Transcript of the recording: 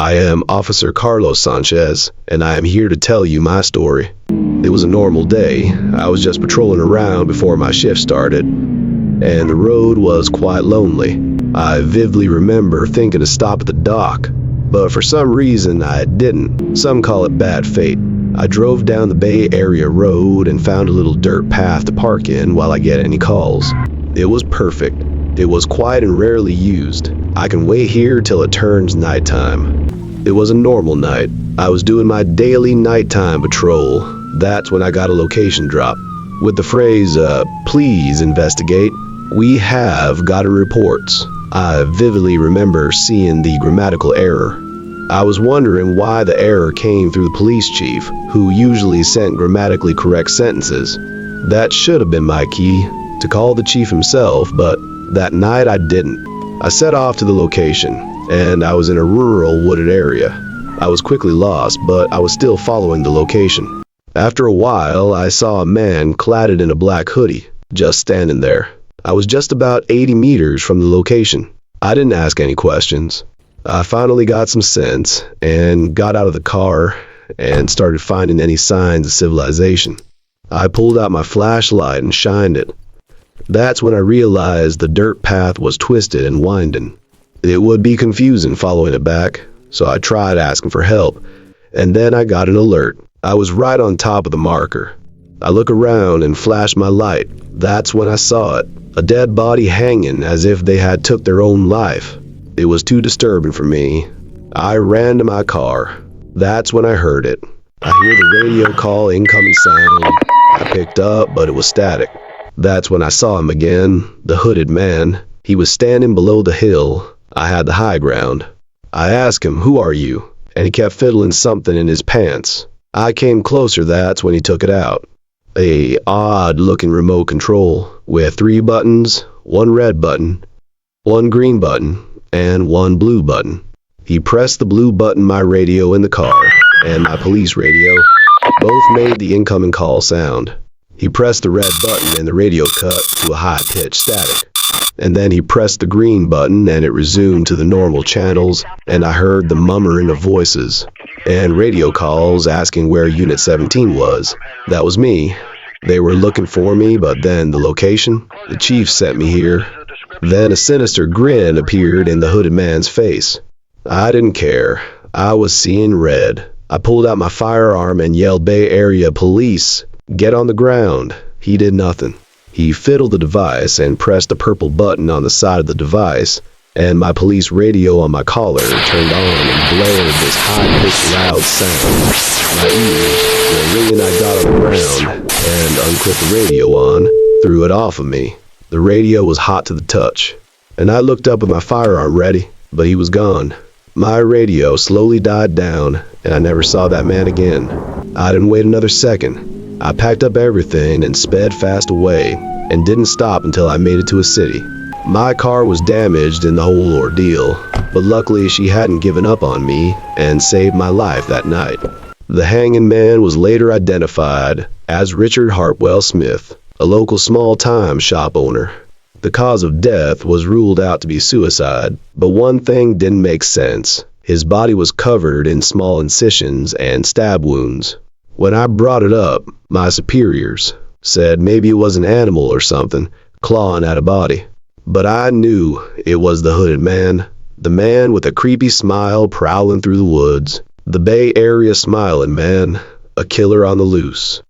I am Officer Carlos Sanchez, and I am here to tell you my story. It was a normal day. I was just patrolling around before my shift started, and the road was quite lonely. I vividly remember thinking to stop at the dock, but for some reason I didn't. Some call it bad fate. I drove down the Bay Area road and found a little dirt path to park in while I get any calls. It was perfect. It was quiet and rarely used. I can wait here till it turns nighttime. It was a normal night. I was doing my daily nighttime patrol. That's when I got a location drop. With the phrase, please investigate, we have got reports. I vividly remember seeing the grammatical error. I was wondering why the error came through the police chief, who usually sent grammatically correct sentences. That should have been my key, to call the chief himself, but that night I didn't. I set off to the location, and I was in a rural wooded area. I was quickly lost, but I was still following the location. After a while, I saw a man clad in a black hoodie, just standing there. I was just about 80 meters from the location. I didn't ask any questions. I finally got some sense, and got out of the car, and started finding any signs of civilization. I pulled out my flashlight and shined it. That's when I realized the dirt path was twisted and winding. It would be confusing following it back, so I tried asking for help, and then I got an alert. I was right on top of the marker. I look around and flash my light. That's when I saw it, a dead body hanging as if they had took their own life. It was too disturbing for me. I ran to my car. That's when I heard it. I hear the radio call incoming sound. I picked up, but it was static. That's when I saw him again, the hooded man. He was standing below the hill. I had the high ground. I asked him, "Who are you?" And he kept fiddling something in his pants. I came closer, that's when he took it out. A odd-looking remote control with 3 buttons, 1 red button, 1 green button, and 1 blue button. He pressed the blue button. My radio in the car and my police radio both made the incoming call sound. He pressed the red button and the radio cut to a high-pitched static. And then he pressed the green button and it resumed to the normal channels, and I heard the murmuring of voices and radio calls asking where Unit 17 was. That was me. They were looking for me, but then the location, the chief sent me here. Then a sinister grin appeared in the hooded man's face. I didn't care. I was seeing red. I pulled out my firearm and yelled, "Bay Area Police, get on the ground." He did nothing. He fiddled the device and pressed a purple button on the side of the device, and my police radio on my collar turned on and blared this high-pitched loud sound. My ears were ringing. I got on the ground and unclipped the radio on, threw it off of me. The radio was hot to the touch, and I looked up with my firearm ready, but he was gone. My radio slowly died down, and I never saw that man again. I didn't wait another second. I packed up everything and sped fast away, and didn't stop until I made it to a city. My car was damaged in the whole ordeal, but luckily she hadn't given up on me and saved my life that night. The hanging man was later identified as Richard Hartwell Smith, a local small-time shop owner. The cause of death was ruled out to be suicide, but one thing didn't make sense. His body was covered in small incisions and stab wounds. When I brought it up, my superiors said maybe it was an animal or something, clawing at a body. But I knew it was the hooded man, the man with a creepy smile prowling through the woods. The Bay Area smiling man, a killer on the loose.